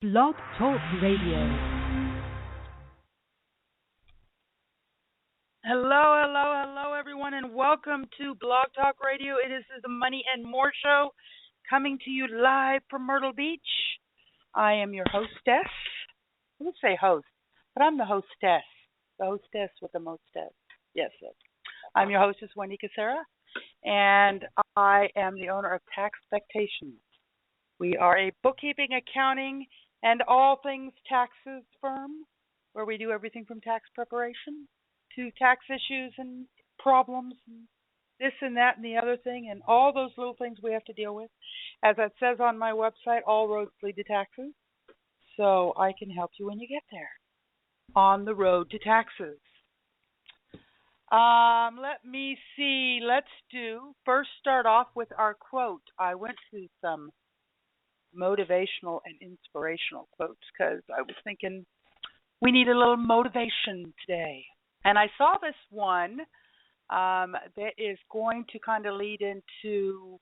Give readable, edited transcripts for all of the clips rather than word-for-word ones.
Blog Talk Radio. Hello, everyone, and welcome to Blog Talk Radio. It is the Money and More Show coming to you live from Myrtle Beach. I am your hostess. I would say host, but I'm the hostess. The hostess with the mostess. Yes. I'm your hostess, Wendy Cassera, and I am the owner of Taxpectations. We are a bookkeeping, accounting, and all things taxes firm where we do everything from tax preparation to tax issues and problems and this and that and the other thing and all those little things we have to deal with. As it says on my website, all roads lead to taxes. So I can help you when you get there on the road to taxes. Let me see. Let's first start off with our quote. I went to some motivational and inspirational quotes because I was thinking we need a little motivation today. And I saw this one that is going to kind of lead into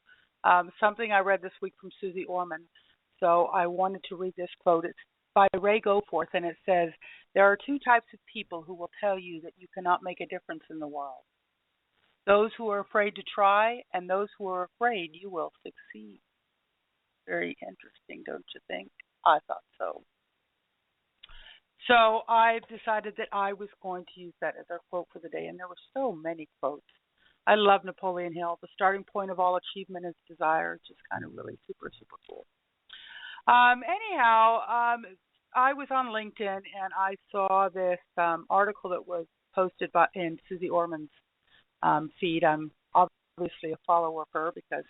something I read this week from Susie Orman. So I wanted to read this quote. It's by Ray Goforth, and it says, "There are two types of people who will tell you that you cannot make a difference in the world. Those who are afraid to try and those who are afraid you will succeed." Very interesting, don't you think? I thought so. So I've decided that I was going to use that as our quote for the day, and there were so many quotes. I love Napoleon Hill. The starting point of all achievement is desire. It's just kind of really super, super cool. Anyhow, I was on LinkedIn, and I saw this article that was posted in Susie Orman's feed. I'm obviously a follower of her because,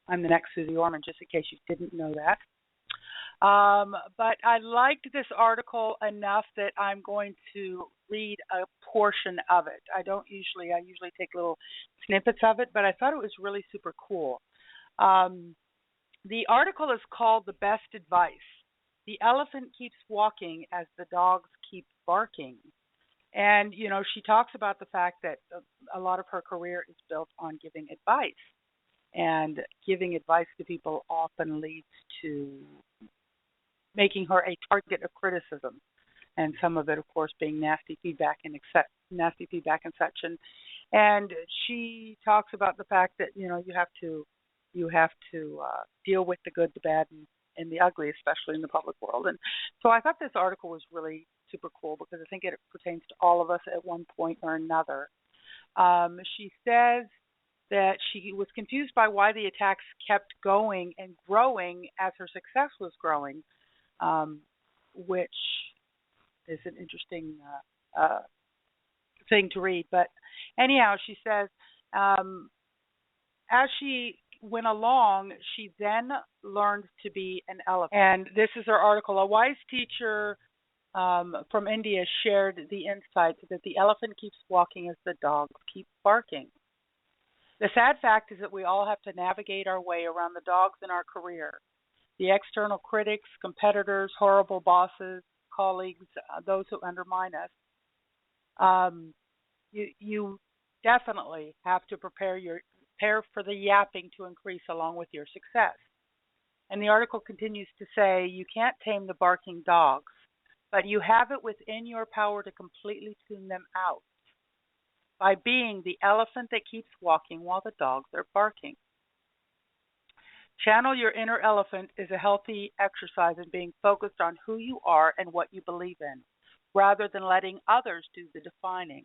I'm the next Susie Orman, just in case you didn't know that. But I liked this article enough that I'm going to read a portion of it. I usually take little snippets of it, but I thought it was really super cool. The article is called "The Best Advice. The Elephant Keeps Walking as the Dogs Keep Barking." And, she talks about the fact that a lot of her career is built on giving advice. And giving advice to people often leads to making her a target of criticism, and some of it, of course, being nasty feedback and such. And she talks about the fact that you have to deal with the good, the bad, and the ugly, especially in the public world. And so I thought this article was really super cool because I think it pertains to all of us at one point or another. She says that she was confused by why the attacks kept going and growing as her success was growing, which is an interesting thing to read. But anyhow, she says as she went along, she then learned to be an elephant. And this is her article. A wise teacher from India shared the insight that the elephant keeps walking as the dogs keep barking. The sad fact is that we all have to navigate our way around the dogs in our career. The external critics, competitors, horrible bosses, colleagues, those who undermine us. You definitely have to prepare for the yapping to increase along with your success. And the article continues to say, you can't tame the barking dogs, but you have it within your power to completely tune them out by being the elephant that keeps walking while the dogs are barking. Channel your inner elephant is a healthy exercise in being focused on who you are and what you believe in, rather than letting others do the defining.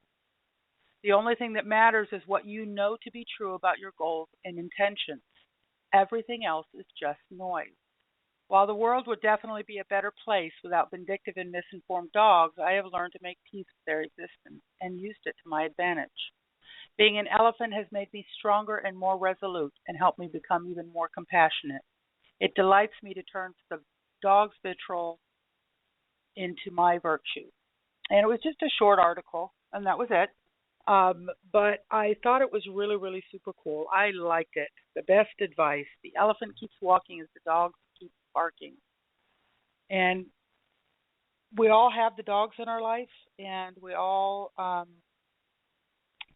The only thing that matters is what you know to be true about your goals and intentions. Everything else is just noise. While the world would definitely be a better place without vindictive and misinformed dogs, I have learned to make peace with their existence and used it to my advantage. Being an elephant has made me stronger and more resolute and helped me become even more compassionate. It delights me to turn the dog's vitriol into my virtue. And it was just a short article, and that was it. But I thought it was really, really super cool. I liked it. The best advice. The elephant keeps walking as the dogs keep barking. And we all have the dogs in our life, and we all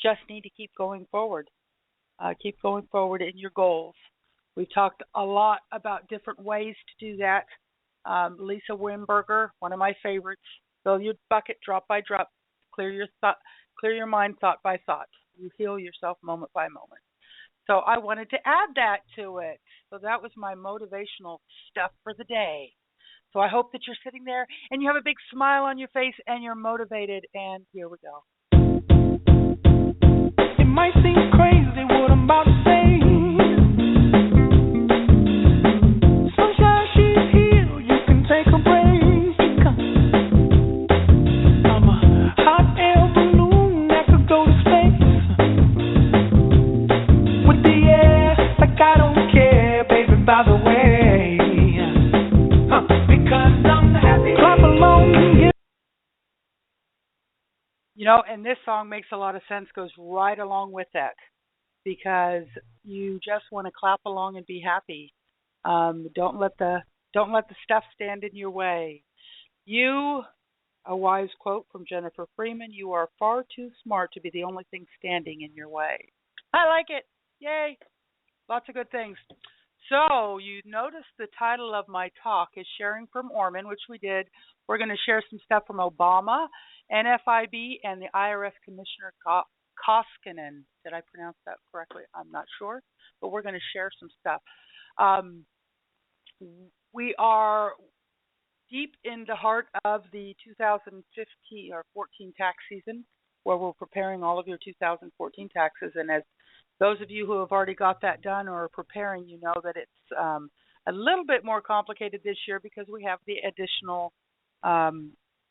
just need to keep going forward. Keep going forward in your goals. We've talked a lot about different ways to do that. Lisa Wimberger, one of my favorites. Fill your bucket drop by drop. Clear your mind thought by thought. You heal yourself moment by moment. So I wanted to add that to it. So that was my motivational stuff for the day. So I hope that you're sitting there and you have a big smile on your face and you're motivated. And here we go. It might seem crazy what I'm about to say. Sunshine, she's here. You can take a break. I'm a hot air balloon that could go to space with the air like I don't care, baby. By the way, because I'm happy. Clap along. You know, and this song makes a lot of sense, goes right along with that, because you just want to clap along and be happy. Don't let the stuff stand in your way. A wise quote from Jennifer Freeman: "You are far too smart to be the only thing standing in your way." I like it. Yay! Lots of good things. So you notice the title of my talk is Sharing from Orman, which we did. We're going to share some stuff from Obama, NFIB, and the IRS Commissioner Koskinen. Did I pronounce that correctly? I'm not sure, but we're going to share some stuff. We are deep in the heart of the 2015 or 14 tax season, where we're preparing all of your 2014 taxes. And as those of you who have already got that done or are preparing, you know that it's a little bit more complicated this year because we have the additional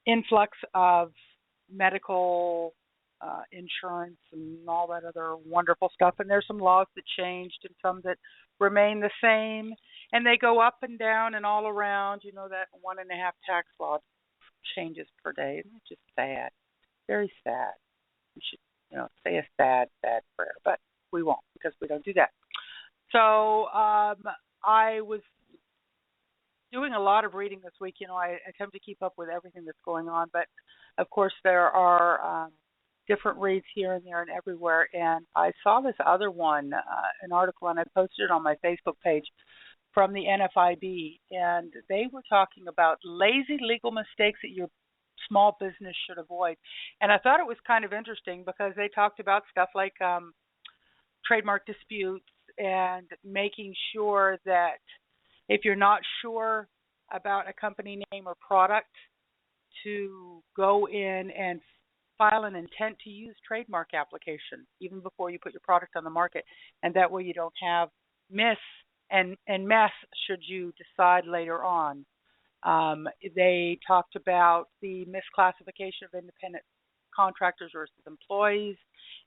influx of medical insurance and all that other wonderful stuff. And there's some laws that changed and some that remain the same. And they go up and down and all around. You know, that 1.5 tax law changes per day. It's just sad. Very sad. We should, say a sad, sad prayer. But we won't, because we don't do that. So I was doing a lot of reading this week. I attempt to keep up with everything that's going on, but of course there are different reads here and there and everywhere. And I saw this other one, an article, and I posted it on my Facebook page from the NFIB, and they were talking about lazy legal mistakes that your small business should avoid. And I thought it was kind of interesting because they talked about stuff like trademark disputes and making sure that if you're not sure about a company name or product, to go in and file an intent to use trademark application even before you put your product on the market, and that way you don't have mess should you decide later on. They talked about the misclassification of independent contractors versus employees,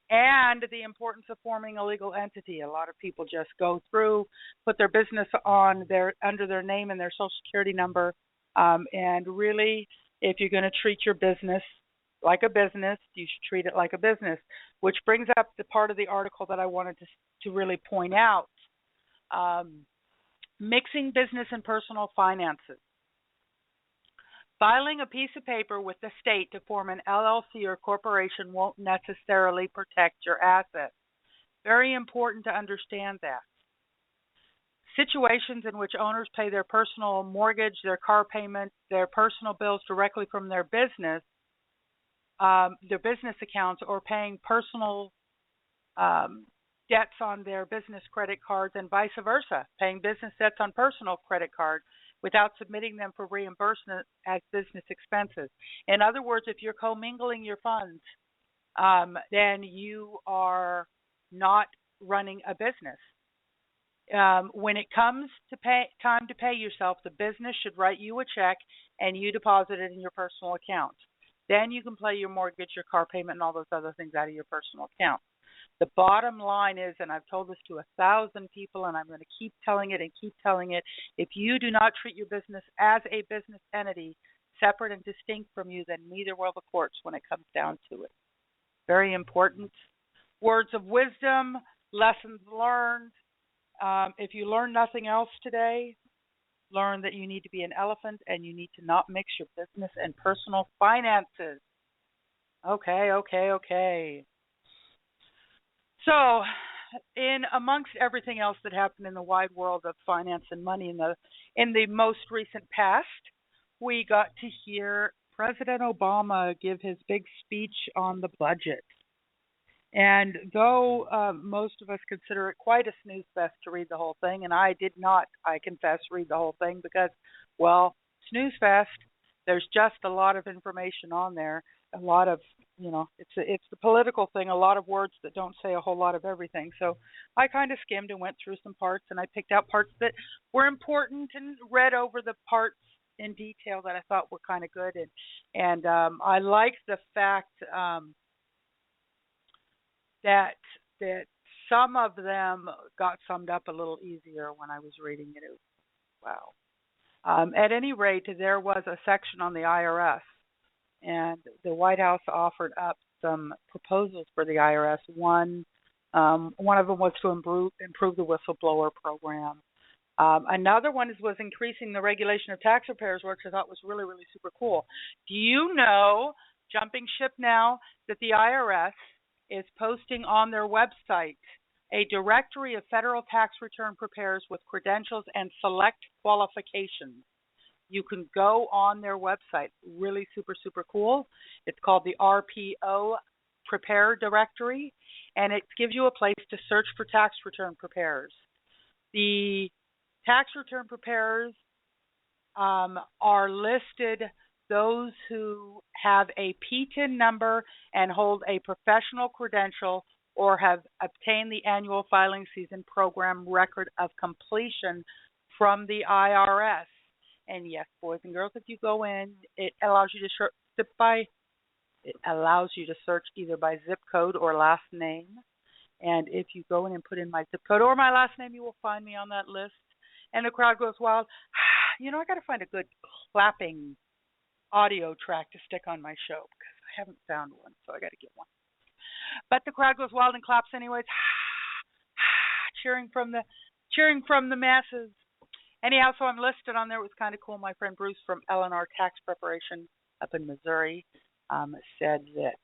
and the importance of forming a legal entity. A lot of people just go through, put their business under their name and their social security number, and really, if you're going to treat your business like a business, you should treat it like a business, which brings up the part of the article that I wanted to really point out. Mixing business and personal finances. Filing a piece of paper with the state to form an LLC or corporation won't necessarily protect your assets. Very important to understand that. Situations in which owners pay their personal mortgage, their car payment, their personal bills directly from their business accounts, or paying personal debts on their business credit cards, and vice versa, paying business debts on personal credit cards without submitting them for reimbursement as business expenses. In other words, if you're commingling your funds, then you are not running a business. When it comes to time to pay yourself, the business should write you a check and you deposit it in your personal account. Then you can pay your mortgage, your car payment, and all those other things out of your personal account. The bottom line is, and I've told this to 1,000 people, and I'm going to keep telling it and keep telling it, if you do not treat your business as a business entity, separate and distinct from you, then neither will the courts when it comes down to it. Very important. Words of wisdom, lessons learned. If you learn nothing else today, learn that you need to be an elephant and you need to not mix your business and personal finances. Okay. So, in amongst everything else that happened in the wide world of finance and money in the most recent past, we got to hear President Obama give his big speech on the budget. And though most of us consider it quite a snooze fest to read the whole thing, and I did not, I confess, read the whole thing because, well, snooze fest, there's just a lot of information on there, a lot of, it's the political thing, a lot of words that don't say a whole lot of everything. So I kind of skimmed and went through some parts, and I picked out parts that were important and read over the parts in detail that I thought were kind of good. And I liked the fact that some of them got summed up a little easier when I was reading it. Wow. At any rate, there was a section on the IRS, and the White House offered up some proposals for the IRS. One of them was to improve the whistleblower program. Another one was increasing the regulation of tax preparers, which I thought was really, really super cool. Do you know, jumping ship now, that the IRS is posting on their website a directory of federal tax return preparers with credentials and select qualifications? You can go on their website. Really super, super cool. It's called the RPO Prepare Directory, and it gives you a place to search for tax return preparers. The tax return preparers are listed those who have a PTIN number and hold a professional credential or have obtained the annual filing season program record of completion from the IRS. And yes, boys and girls, if you go in, it allows you to search either by zip code or last name. And if you go in and put in my zip code or my last name, you will find me on that list. And the crowd goes wild. I got to find a good clapping audio track to stick on my show because I haven't found one, so I got to get one. But the crowd goes wild and claps anyways, cheering from the masses. Anyhow, so I'm listed on there. It was kind of cool. My friend Bruce from L&R Tax Preparation up in Missouri said that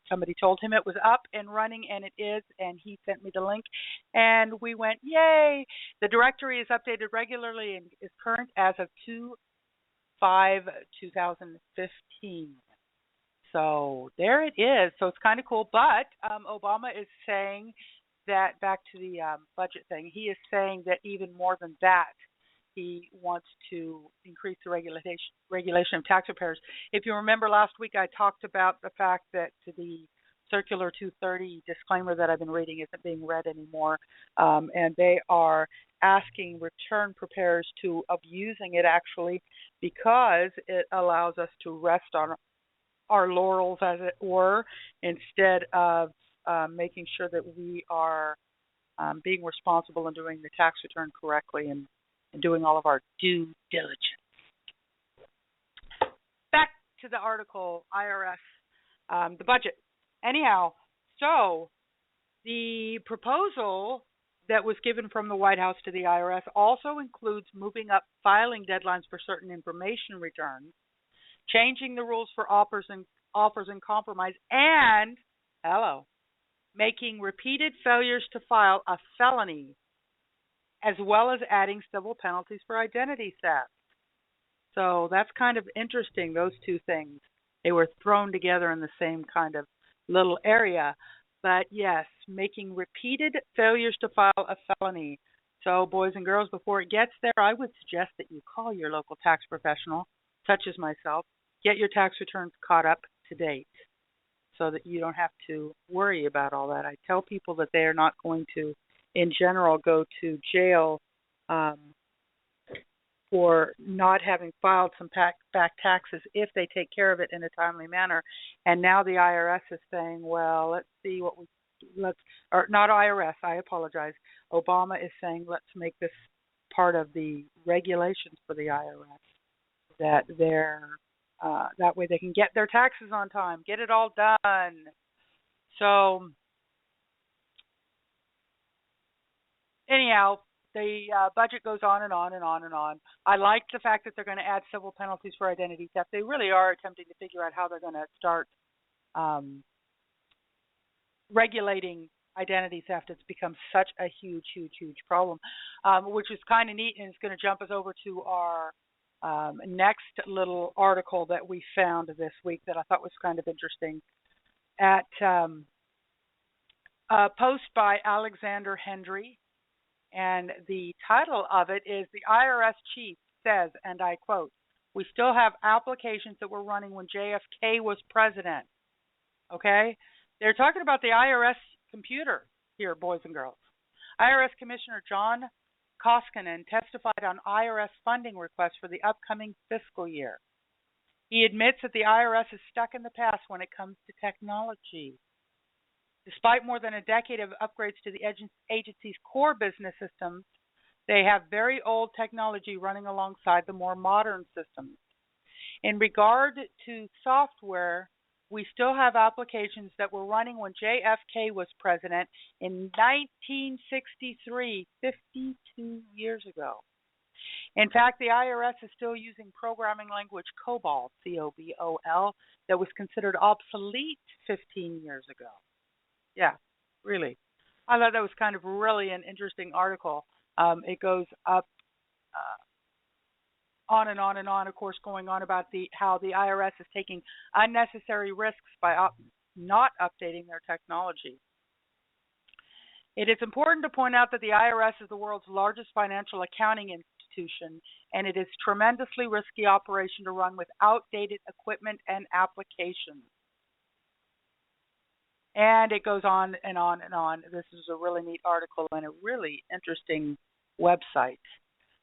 somebody told him it was up and running, and it is, and he sent me the link, and we went, yay! The directory is updated regularly and is current as of 2/5/2015. So there it is. So it's kind of cool. But Obama is saying that, back to the budget thing, he is saying that even more than that, he wants to increase the regulation of tax preparers. If you remember last week, I talked about the fact that the Circular 230 disclaimer that I've been reading isn't being read anymore, and they are asking return preparers to abusing it, actually, because it allows us to rest on our laurels, as it were, instead of making sure that we are being responsible and doing the tax return correctly and doing all of our due diligence. Back to the article, IRS, the budget. Anyhow, so the proposal that was given from the White House to the IRS also includes moving up filing deadlines for certain information returns, changing the rules for offers and compromise, and, making repeated failures to file a felony, as well as adding civil penalties for identity theft. So that's kind of interesting, those two things. They were thrown together in the same kind of little area. But yes, making repeated failures to file a felony. So boys and girls, before it gets there, I would suggest that you call your local tax professional, such as myself, get your tax returns caught up to date so that you don't have to worry about all that. I tell people that they are not going to, in general, go to jail for not having filed some back taxes if they take care of it in a timely manner. And now the IRS is saying, well, let's see what or not IRS, I apologize. Obama is saying, let's make this part of the regulations for the IRS, that that way they can get their taxes on time, get it all done. So anyhow, the budget goes on and on and on and on. I like the fact that they're going to add civil penalties for identity theft. They really are attempting to figure out how they're going to start regulating identity theft. It's become such a huge, huge, huge problem, which is kind of neat, and it's going to jump us over to our next little article that we found this week that I thought was kind of interesting. At a post by Alexander Hendry, and the title of it is "The IRS Chief Says," and I quote, "We still have applications that were running when JFK was president." Okay? They're talking about the IRS computer here, boys and girls. IRS Commissioner John Koskinen testified on IRS funding requests for the upcoming fiscal year. He admits that the IRS is stuck in the past when it comes to technology. Despite more than a decade of upgrades to the agency's core business systems, they have very old technology running alongside the more modern systems. In regard to software, we still have applications that were running when JFK was president in 1963, 52 years ago. In fact, the IRS is still using programming language COBOL, COBOL, that was considered obsolete 15 years ago. Yeah, really. I thought that was kind of really an interesting article. It goes up on and on and on, of course, going on about how the IRS is taking unnecessary risks by not updating their technology. It is important to point out that the IRS is the world's largest financial accounting institution, and it is a tremendously risky operation to run with outdated equipment and applications. And it goes on and on and on. This is a really neat article and a really interesting website.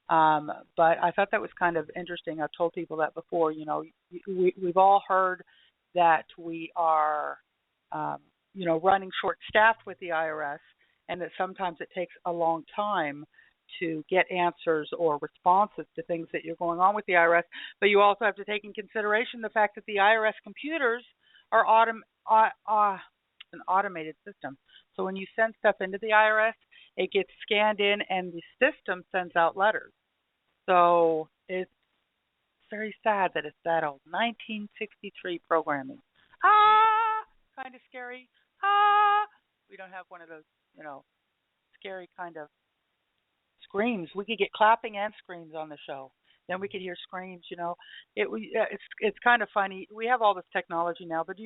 But I thought that was kind of interesting. I've told people that before. You know, we've all heard that we are, running short-staffed with the IRS, and that sometimes it takes a long time to get answers or responses to things that you're going on with the IRS. But you also have to take in consideration the fact that the IRS computers are an automated system. So when you send stuff into the IRS, it gets scanned in, and the system sends out letters. So it's very sad that it's that old. 1963 programming. Kind of scary. We don't have one of those, scary kind of screams. We could get clapping and screams on the show. Then we could hear screams. It's kind of funny. We have all this technology now, but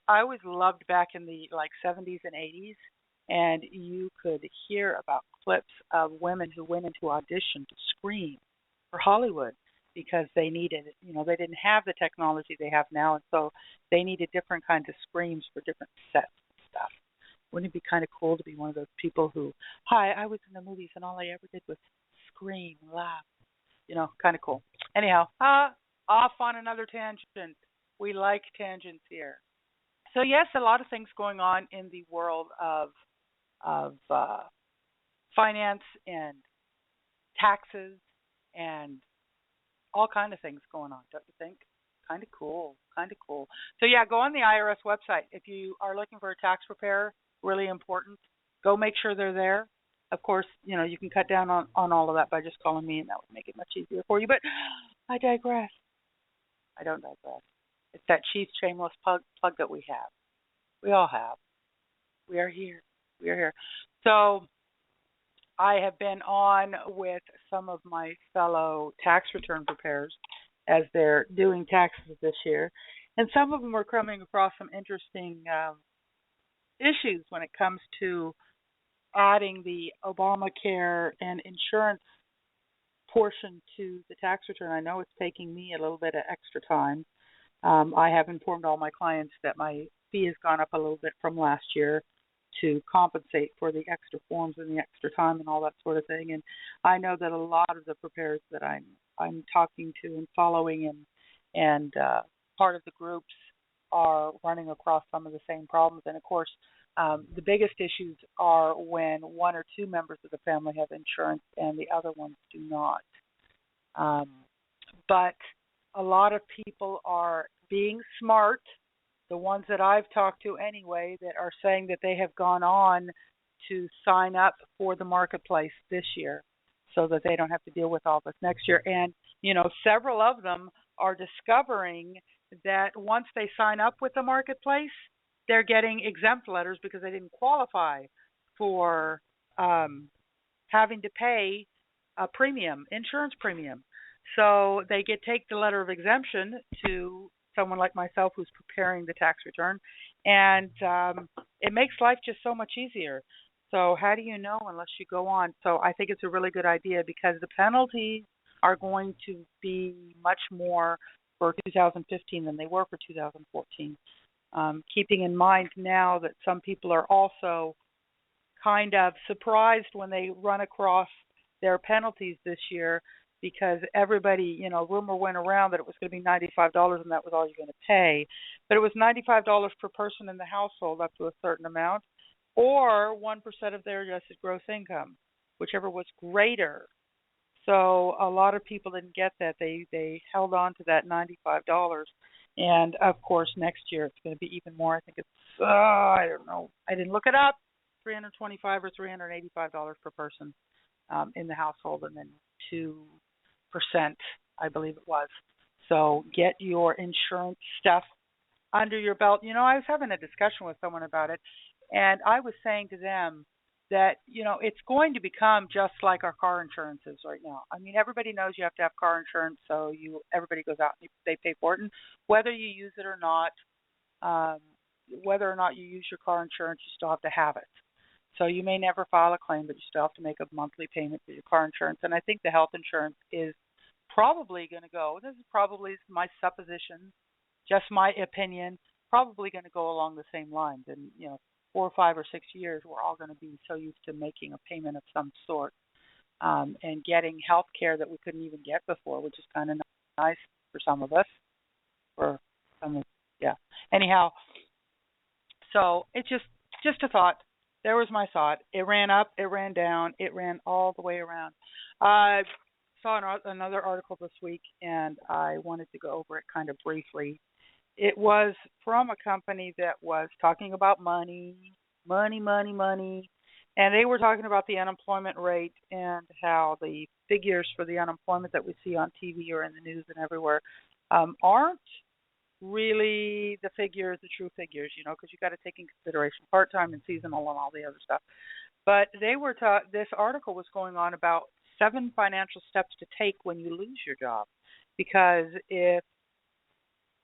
I always loved back in the 70s and 80s. And you could hear about clips of women who went into audition to scream for Hollywood because they needed, they didn't have the technology they have now, and so they needed different kinds of screams for different sets and stuff. Wouldn't it be kind of cool to be one of those people who, hi, I was in the movies and all I ever did was scream, laugh, kind of cool. Anyhow, off on another tangent. We like tangents here. So yes, a lot of things going on in the world of finance and taxes and all kind of things going on, don't you think? Kind of cool. So yeah, go on the IRS website. If you are looking for a tax preparer, really important, go make sure they're there. Of course, you can cut down on all of that by just calling me, and that would make it much easier for you. But I digress. I don't digress. It's that cheap, shameless plug that we have. We all have. We are here. So I have been on with some of my fellow tax return preparers as they're doing taxes this year. And some of them are coming across some interesting issues when it comes to adding the Obamacare and insurance portion to the tax return. I know it's taking me a little bit of extra time. I have informed all my clients that my fee has gone up a little bit from last year to compensate for the extra forms and the extra time and all that sort of thing. And I know that a lot of the preparers that I'm talking to and following and part of the groups are running across some of the same problems. And of course, the biggest issues are when one or two members of the family have insurance and the other ones do not. But a lot of people are being smart, the ones that I've talked to anyway, that are saying that they have gone on to sign up for the marketplace this year so that they don't have to deal with all this next year. And, several of them are discovering that once they sign up with the marketplace, they're getting exempt letters because they didn't qualify for having to pay a premium, insurance premium. So they take the letter of exemption to someone like myself who's preparing the tax return, and it makes life just so much easier. So how do you know unless you go on? So I think it's a really good idea because the penalties are going to be much more for 2015 than they were for 2014. Keeping in mind now that some people are also kind of surprised when they run across their penalties this year because everybody, rumor went around that it was going to be $95 and that was all you're going to pay. But it was $95 per person in the household up to a certain amount or 1% of their adjusted gross income, whichever was greater. So a lot of people didn't get that. They held on to that $95. And, of course, next year it's going to be even more. I think it's, I don't know. I didn't look it up, $325 or $385 per person in the household, and then 2%, I believe it was. So get your insurance stuff under your belt. I was having a discussion with someone about it, and I was saying to them that, it's going to become just like our car insurance is right now. I mean, everybody knows you have to have car insurance, so everybody goes out and they pay for it. And whether you use it or not, whether or not you use your car insurance, you still have to have it. So you may never file a claim, but you still have to make a monthly payment for your car insurance. And I think the health insurance is probably going to go, this is probably my supposition, just my opinion, probably going to go along the same lines. And, 4 or 5 or 6 years, we're all going to be so used to making a payment of some sort and getting health care that we couldn't even get before, which is kind of nice for some of us. Anyhow, so it's just a thought. There was my thought. It ran up, it ran down, it ran all the way around. I saw another article this week, and I wanted to go over it kind of briefly. It was from a company that was talking about money, and they were talking about the unemployment rate and how the figures for the unemployment that we see on TV or in the news and everywhere aren't really the true figures, because you got to take in consideration part-time and seasonal and all the other stuff. But they were this article was going on about 7 financial steps to take when you lose your job, because if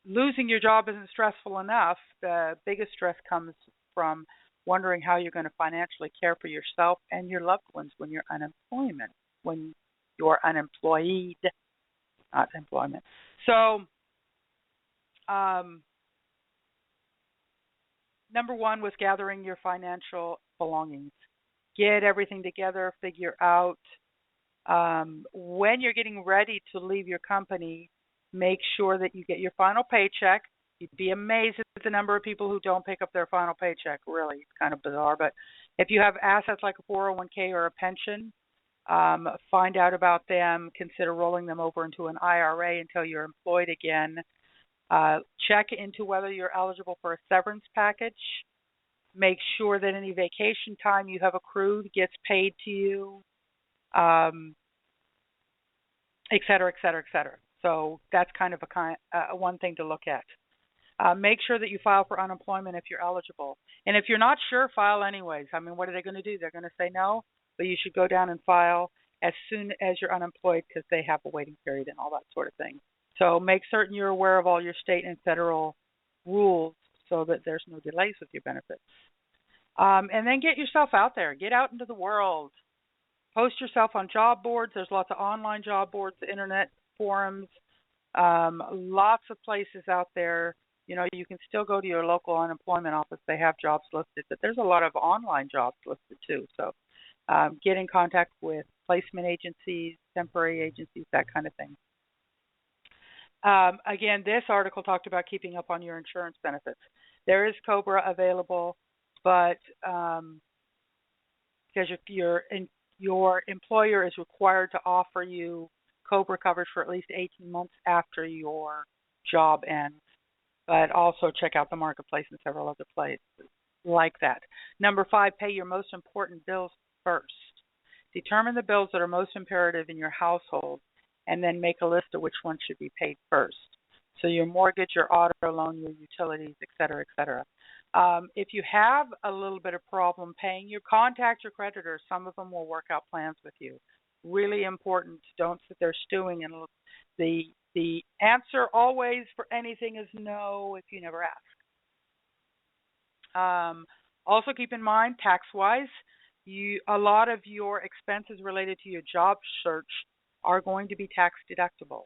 losing your job isn't stressful enough, the biggest stress comes from wondering how you're going to financially care for yourself and your loved ones when you're unemployed, not employment. So, number 1 was gathering your financial belongings. Get everything together, figure out when you're getting ready to leave your company, make sure that you get your final paycheck. You'd be amazed at the number of people who don't pick up their final paycheck. Really, it's kind of bizarre. But if you have assets like a 401k or a pension, find out about them. Consider rolling them over into an IRA until you're employed again. Check into whether you're eligible for a severance package. Make sure that any vacation time you have accrued gets paid to you, et cetera, et cetera, et cetera. So that's kind of one thing to look at. Make sure that you file for unemployment if you're eligible. And if you're not sure, file anyways. I mean, what are they going to do? They're going to say no, but you should go down and file as soon as you're unemployed because they have a waiting period and all that sort of thing. So make certain you're aware of all your state and federal rules so that there's no delays with your benefits. And then get yourself out there. Get out into the world. Post yourself on job boards. There's lots of online job boards, internet forums, lots of places out there. You can still go to your local unemployment office. They have jobs listed, but there's a lot of online jobs listed too. So get in contact with placement agencies, temporary agencies, that kind of thing. Again, this article talked about keeping up on your insurance benefits. There is COBRA available, but because your employer is required to offer you COBRA coverage for at least 18 months after your job ends. But also check out the marketplace and several other places like that. Number 5, pay your most important bills first. Determine the bills that are most imperative in your household and then make a list of which ones should be paid first. So your mortgage, your auto loan, your utilities, et cetera, et cetera. If you have a little bit of problem paying, you contact your creditors. Some of them will work out plans with you. Really important. Don't sit there stewing. And the answer always for anything is no if you never ask. Also keep in mind, tax-wise, a lot of your expenses related to your job search are going to be tax deductible.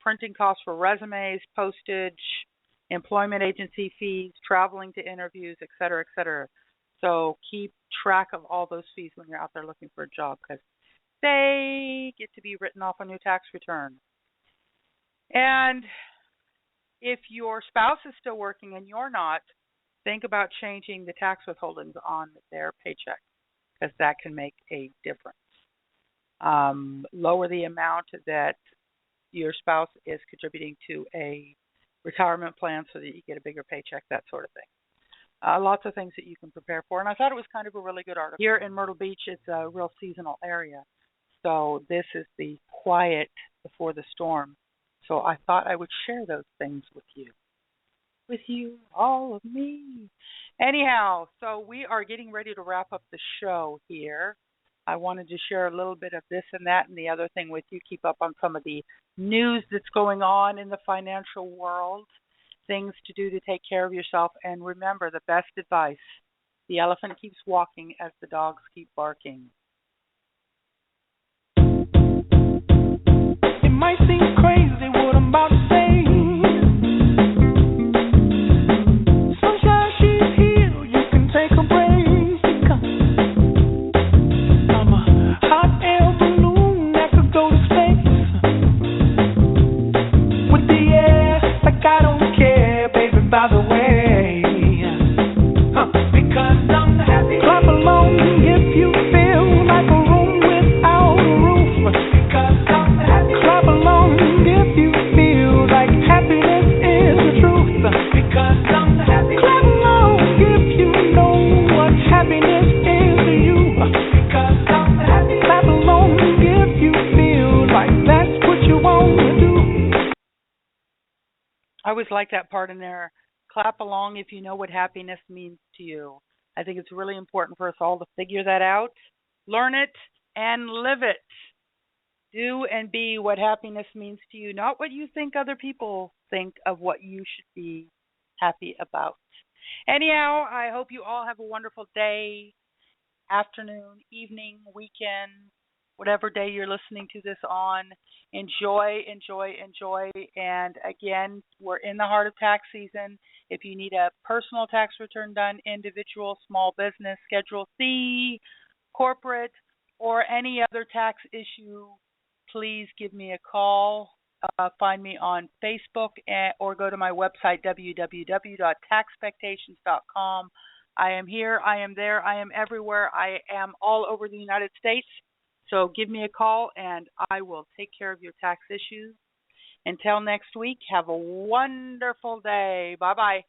Printing costs for resumes, postage, employment agency fees, traveling to interviews, et cetera, et cetera. So keep track of all those fees when you're out there looking for a job because they get to be written off on your tax return. And if your spouse is still working and you're not, think about changing the tax withholdings on their paycheck because that can make a difference. Lower the amount that your spouse is contributing to a retirement plan so that you get a bigger paycheck, that sort of thing. Lots of things that you can prepare for. And I thought it was kind of a really good article. Here in Myrtle Beach, it's a real seasonal area. So this is the quiet before the storm. So I thought I would share those things with you. With you, all of me. Anyhow, so we are getting ready to wrap up the show here. I wanted to share a little bit of this and that and the other thing with you. Keep up on some of the news that's going on in the financial world, things to do to take care of yourself. And remember, the best advice, the elephant keeps walking as the dogs keep barking. It might seem crazy what I'm about to say. Sunshine, she's here. You can take a break. I'm a hot air balloon that could go to space with the air like I don't care, baby. By the way, because I'm happy. Clap along if you feel like a room without a roof. Because I'm happy. Clap along if you feel like happiness is the truth. Because I'm happy. Clap along if you know what happiness is to you. Because I'm happy. Clap along if you feel like that's what you want to do. I always like that part in there. Clap along if you know what happiness means to you. I think it's really important for us all to figure that out, learn it, and live it. Do and be what happiness means to you, not what you think other people think of what you should be happy about. Anyhow, I hope you all have a wonderful day, afternoon, evening, weekend, whatever day you're listening to this on. Enjoy, enjoy, enjoy. And again, we're in the heart of tax season. If you need a personal tax return done, individual, small business, Schedule C, corporate, or any other tax issue, please give me a call. Find me on Facebook or go to my website, www.taxpectations.com. I am here, I am there, I am everywhere. I am all over the United States. So give me a call and I will take care of your tax issues. Until next week, have a wonderful day. Bye-bye.